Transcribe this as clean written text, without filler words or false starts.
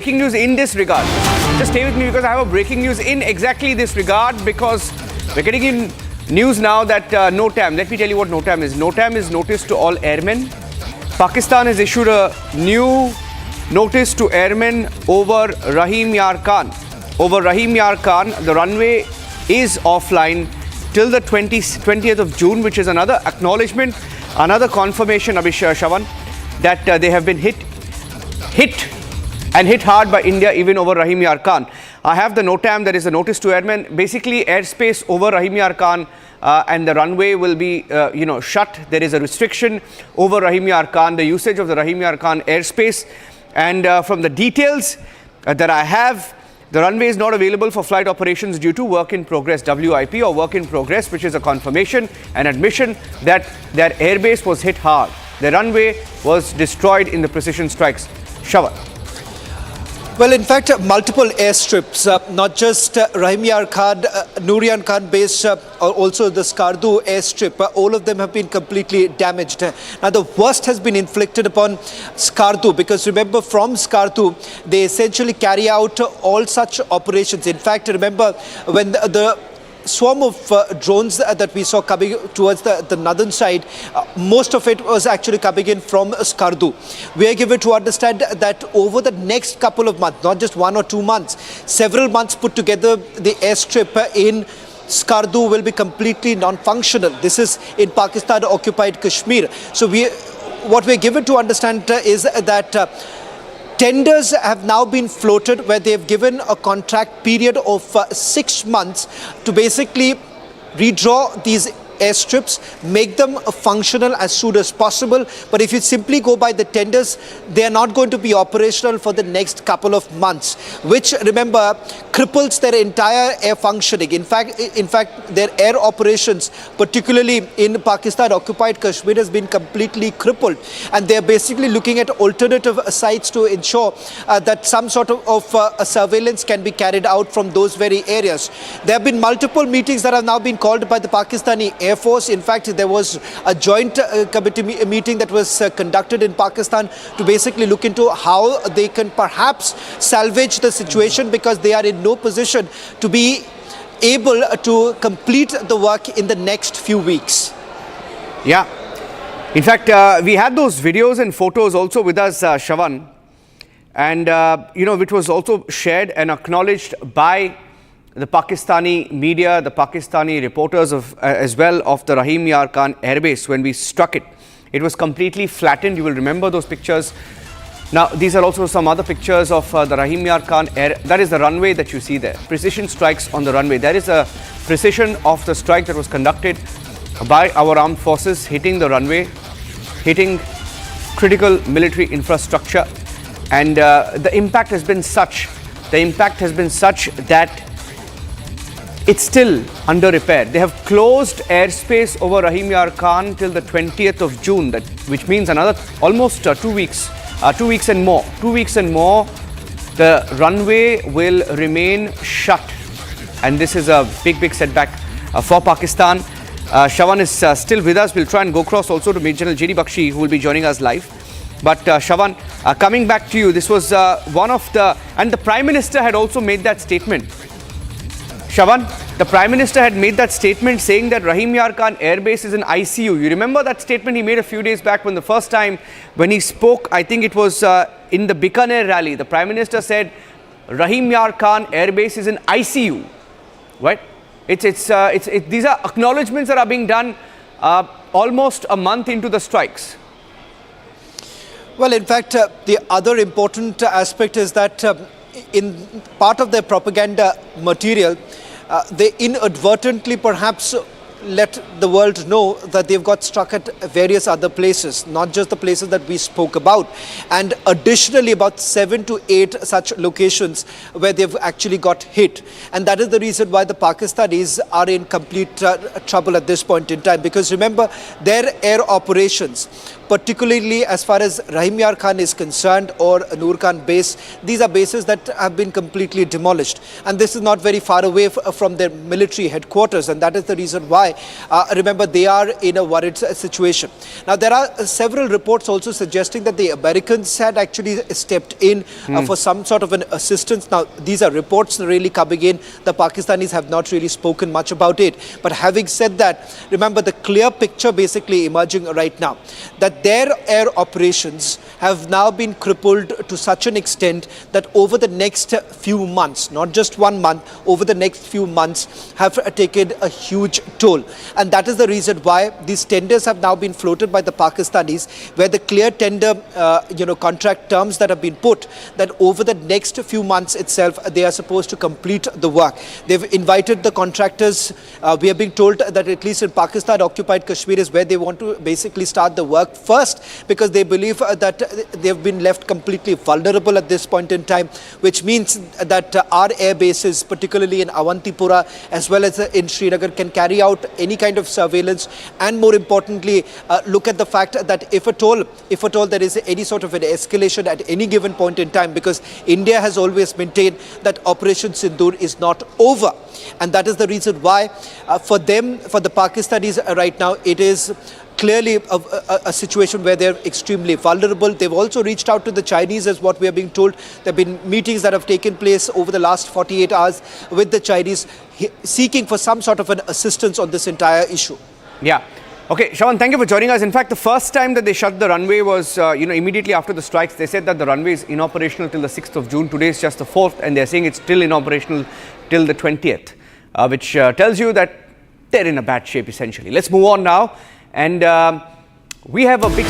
Breaking news in this regard. Just stay with me because I have a breaking news in exactly this regard, because we're getting in news now that NOTAM, let me tell you what NOTAM is. NOTAM is notice to all airmen. Pakistan has issued a new notice to airmen over Rahim Yar Khan. Over Rahim Yar Khan, the runway is offline till the 20th of June, which is another acknowledgement, another confirmation, Shavan, that they have been hit hard by India, even over Rahim Yar Khan. I have the NOTAM, that is a notice to airmen. Basically, airspace over Rahim Yar Khan and the runway will be, shut. There is a restriction over Rahim Yar Khan, the usage of the Rahim Yar Khan airspace. And from the details that I have, the runway is not available for flight operations due to work in progress, WIP, or work in progress, which is a confirmation and admission that their airbase was hit hard. The runway was destroyed in the precision strikes. Shava. Well, in fact, multiple airstrips, not just Rahim Yar Khan, Nurian Khan base, also the Skardu airstrip, all of them have been completely damaged. Now, the worst has been inflicted upon Skardu, because remember, from Skardu, they essentially carry out all such operations. In fact, remember when the swarm of drones that we saw coming towards the northern side, most of it was actually coming in from Skardu. We are given to understand that over the next couple of months, not just 1 or 2 months, several months put together, the airstrip in Skardu will be completely non-functional. This is in Pakistan-occupied Kashmir. So what we are given to understand is that tenders have now been floated where they have given a contract period of 6 months to basically redraw these airstrips, make them functional as soon as possible. But if you simply go by the tenders, they are not going to be operational for the next couple of months, which, remember, cripples their entire air functioning. In fact, their air operations, particularly in Pakistan-occupied Kashmir, has been completely crippled. And they are basically looking at alternative sites to ensure that some sort of surveillance can be carried out from those very areas. There have been multiple meetings that have now been called by the Pakistani Air Force. In fact, there was a joint committee meeting that was conducted in Pakistan to basically look into how they can perhaps salvage the situation, because they are in no position to be able to complete the work in the next few weeks. Yeah. In fact, we had those videos and photos also with us, Shavan, and, which was also shared and acknowledged by the Pakistani media, the Pakistani reporters as well, of the Rahim Yar Khan Airbase. When we struck it, it was completely flattened. You will remember those pictures. Now, these are also some other pictures of the Rahim Yar Khan Air. That is the runway that you see there. Precision strikes on the runway. There is a precision of the strike that was conducted by our armed forces, hitting the runway, hitting critical military infrastructure. And the impact has been such that it's still under repair. They have closed airspace over Rahim Yar Khan till the 20th of June, which means another almost 2 weeks. 2 weeks and more. 2 weeks and more, the runway will remain shut. And this is a big setback for Pakistan. Shavan is still with us. We'll try and go across also to Major General J.D. Bakshi, who will be joining us live. But Shavan, coming back to you, this was one of the... And the Prime Minister had also made that statement. Shavan, the Prime Minister had made that statement saying that Rahim Yar Khan Airbase is an ICU. You remember that statement he made a few days back when the first time when he spoke, I think it was in the Bikaner rally. The Prime Minister said Rahim Yar Khan Airbase is an ICU, right? These are acknowledgements that are being done almost a month into the strikes. Well, in fact, the other important aspect is that in part of their propaganda material, they inadvertently perhaps let the world know that they've got struck at various other places, not just the places that we spoke about, and additionally about 7 to 8 such locations where they've actually got hit. And that is the reason why the Pakistanis are in complete trouble at this point in time, because remember, their air operations, particularly as far as Rahim Yar Khan is concerned, or Nur Khan base, these are bases that have been completely demolished. And this is not very far away from their military headquarters, and that is the reason why why, remember, they are in a worried situation. Now, there are several reports also suggesting that the Americans had actually stepped in for some sort of an assistance. Now, these are reports really coming in. The Pakistanis have not really spoken much about it. But having said that, remember the clear picture basically emerging right now, that their air operations have now been crippled to such an extent that over the next few months, not just 1 month, over the next few months have taken a huge toll. And that is the reason why these tenders have now been floated by the Pakistanis, where the clear tender contract terms that have been put, that over the next few months itself, they are supposed to complete the work. They've invited the contractors. We have been told that at least in Pakistan, occupied Kashmir is where they want to basically start the work first, because they believe that they've been left completely vulnerable at this point in time, which means that our air bases, particularly in Awantipura as well as in Srinagar, can carry out any kind of surveillance, and more importantly, look at the fact that if at all there is any sort of an escalation at any given point in time, because India has always maintained that Operation Sindoor is not over. And that is the reason why for them, for the Pakistanis right now, it is clearly a situation where they're extremely vulnerable. They've also reached out to the Chinese, as what we are being told. There have been meetings that have taken place over the last 48 hours with the Chinese, seeking for some sort of an assistance on this entire issue. Yeah. Okay, Shravan, thank you for joining us. In fact, the first time that they shut the runway was, immediately after the strikes. They said that the runway is inoperational till the 6th of June. Today is just the 4th, and they're saying it's still inoperational till the 20th, which tells you that they're in a bad shape, essentially. Let's move on now. And we have a big